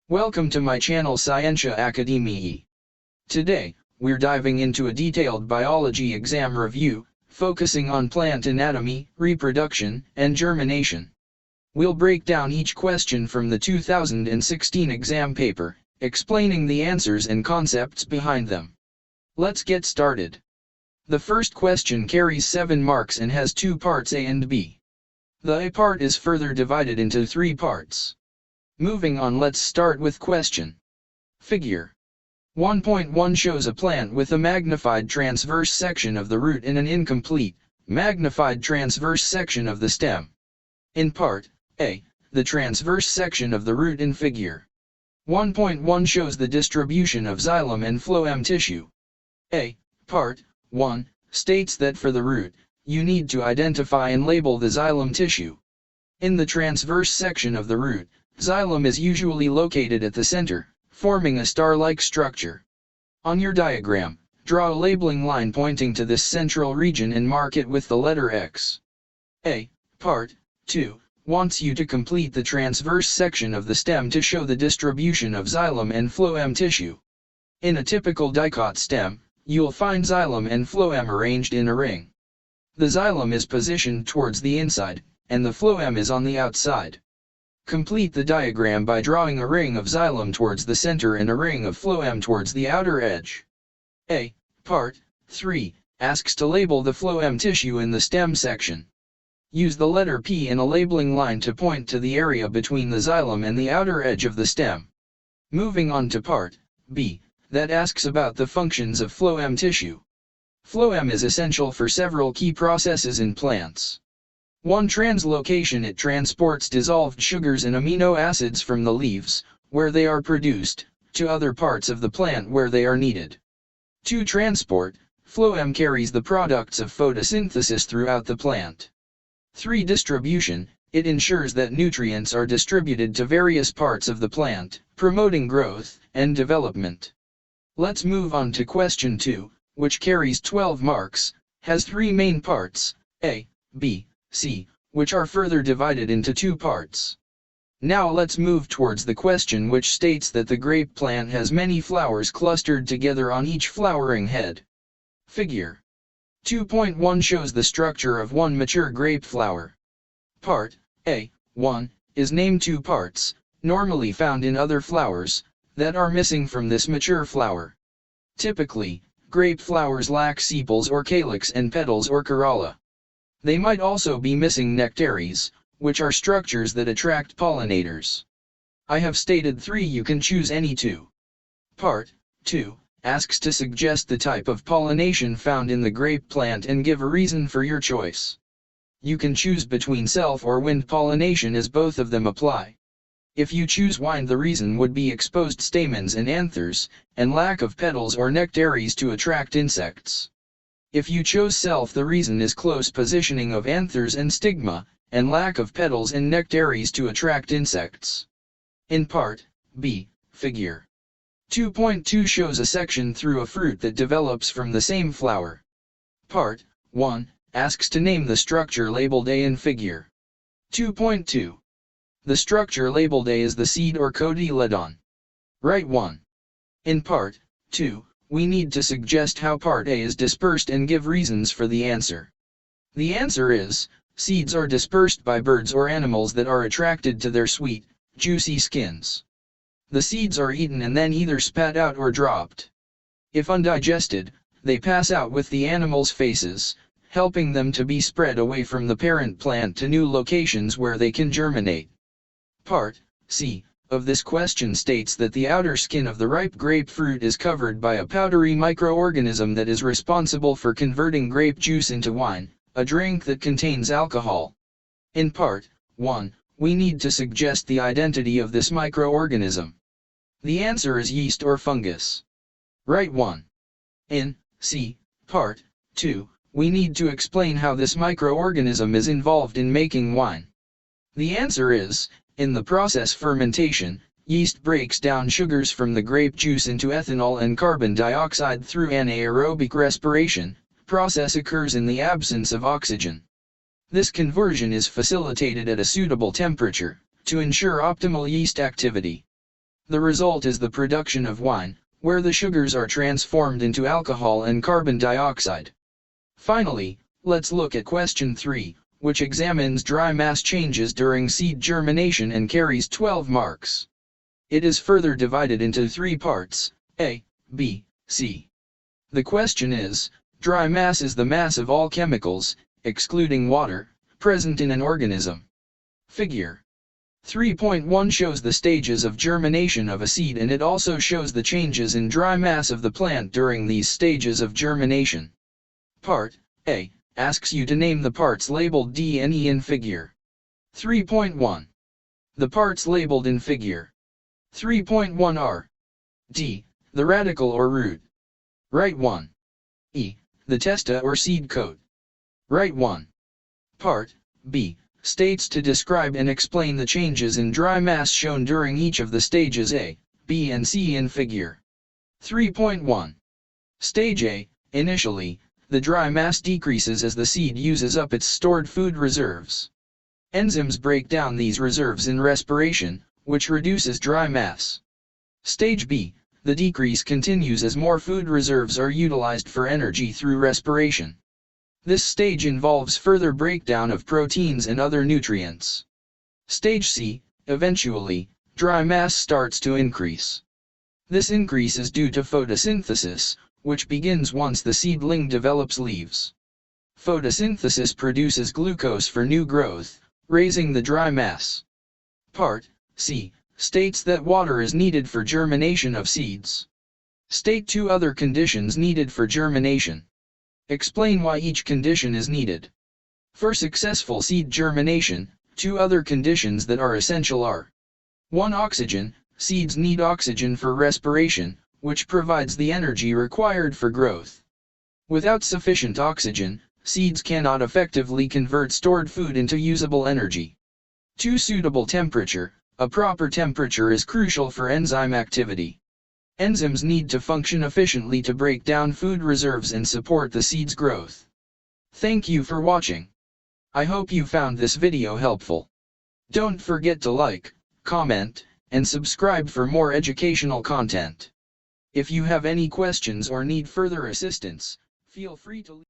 Welcome to my channel Scientia Academiae. Today, we're diving into a detailed biology exam review, focusing on plant anatomy, reproduction, and germination. We'll break down each question from the 2016 exam paper, explaining the answers and concepts behind them. Let's get started. The first question carries 7 marks and has 2 parts A and B. The A part is further divided into 3 parts. Moving on, let's start with question. Figure 1.1 shows a plant with a magnified transverse section of the root and an incomplete, magnified transverse section of the stem. In part A, the transverse section of the root in figure 1.1 shows the distribution of xylem and phloem tissue. A, part 1, states that for the root, you need to identify and label the xylem tissue. In the transverse section of the root, xylem is usually located at the center, forming a star-like structure. On your diagram, draw a labeling line pointing to this central region and mark it with the letter X. A, part 2, wants you to complete the transverse section of the stem to show the distribution of xylem and phloem tissue. In a typical dicot stem, you'll find xylem and phloem arranged in a ring. The xylem is positioned towards the inside, and the phloem is on the outside. Complete the diagram by drawing a ring of xylem towards the center and a ring of phloem towards the outer edge. A, part 3, asks to label the phloem tissue in the stem section. Use the letter P in a labeling line to point to the area between the xylem and the outer edge of the stem. Moving on to part B, that asks about the functions of phloem tissue. Phloem is essential for several key processes in plants. 1. Translocation. It transports dissolved sugars and amino acids from the leaves, where they are produced, to other parts of the plant where they are needed. 2. Transport. Phloem carries the products of photosynthesis throughout the plant. 3. Distribution. It ensures that nutrients are distributed to various parts of the plant, promoting growth and development. Let's move on to question 2, which carries 12 marks, has 3 main parts, A, B, C, which are further divided into 2 parts. Now let's move towards the question which states that the grape plant has many flowers clustered together on each flowering head. Figure 2.1 shows the structure of one mature grape flower. Part A, 1, is named 2 parts, normally found in other flowers, that are missing from this mature flower. Typically, grape flowers lack sepals or calyx and petals or corolla. They might also be missing nectaries, which are structures that attract pollinators. I have stated 3. You can choose any 2. Part 2 asks to suggest the type of pollination found in the grape plant and give a reason for your choice. You can choose between self or wind pollination, as both of them apply. If you choose wind, the reason would be exposed stamens and anthers, and lack of petals or nectaries to attract insects. If you chose self, the reason is close positioning of anthers and stigma, and lack of petals and nectaries to attract insects. In part B, figure 2.2 shows a section through a fruit that develops from the same flower. Part 1 asks to name the structure labeled A in figure 2.2. The structure labeled A is the seed or cotyledon. Right 1. In part 2, we need to suggest how part A is dispersed and give reasons for the answer. The answer is, seeds are dispersed by birds or animals that are attracted to their sweet, juicy skins. The seeds are eaten and then either spat out or dropped. If undigested, they pass out with the animals' faces, helping them to be spread away from the parent plant to new locations where they can germinate. Part C of this question states that the outer skin of the ripe grapefruit is covered by a powdery microorganism that is responsible for converting grape juice into wine, a drink that contains alcohol. In part 1, we need to suggest the identity of this microorganism. The answer is yeast or fungus. Right 1. In C, part 2, we need to explain how this microorganism is involved in making wine. The answer is, in the process fermentation, yeast breaks down sugars from the grape juice into ethanol and carbon dioxide through anaerobic respiration. Process occurs in the absence of oxygen. This conversion is facilitated at a suitable temperature, to ensure optimal yeast activity. The result is the production of wine, where the sugars are transformed into alcohol and carbon dioxide. Finally, let's look at question 3, which examines dry mass changes during seed germination and carries 12 marks. It is further divided into 3 parts, A, B, C. The question is, dry mass is the mass of all chemicals, excluding water, present in an organism. Figure 3.1 shows the stages of germination of a seed, and it also shows the changes in dry mass of the plant during these stages of germination. Part A asks you to name the parts labeled D and E in figure 3.1. The parts labeled in figure 3.1 are D, the radicle or root. Right 1. E, the testa or seed coat. Right 1. Part B states to describe and explain the changes in dry mass shown during each of the stages A, B and C in figure 3.1. Stage A, initially, the dry mass decreases as the seed uses up its stored food reserves. Enzymes break down these reserves in respiration, which reduces dry mass. Stage B, the decrease continues as more food reserves are utilized for energy through respiration. This stage involves further breakdown of proteins and other nutrients. Stage C, eventually, dry mass starts to increase. This increase is due to photosynthesis, which begins once the seedling develops leaves. Photosynthesis produces glucose for new growth, raising the dry mass. Part C states that water is needed for germination of seeds. State 2 other conditions needed for germination. Explain why each condition is needed. For successful seed germination, 2 other conditions that are essential are 1. Oxygen. Seeds need oxygen for respiration, which provides the energy required for growth. Without sufficient oxygen, seeds cannot effectively convert stored food into usable energy. 2. Suitable temperature. A proper temperature is crucial for enzyme activity. Enzymes need to function efficiently to break down food reserves and support the seed's growth. Thank you for watching. I hope you found this video helpful. Don't forget to like, comment, and subscribe for more educational content. If you have any questions or need further assistance, feel free to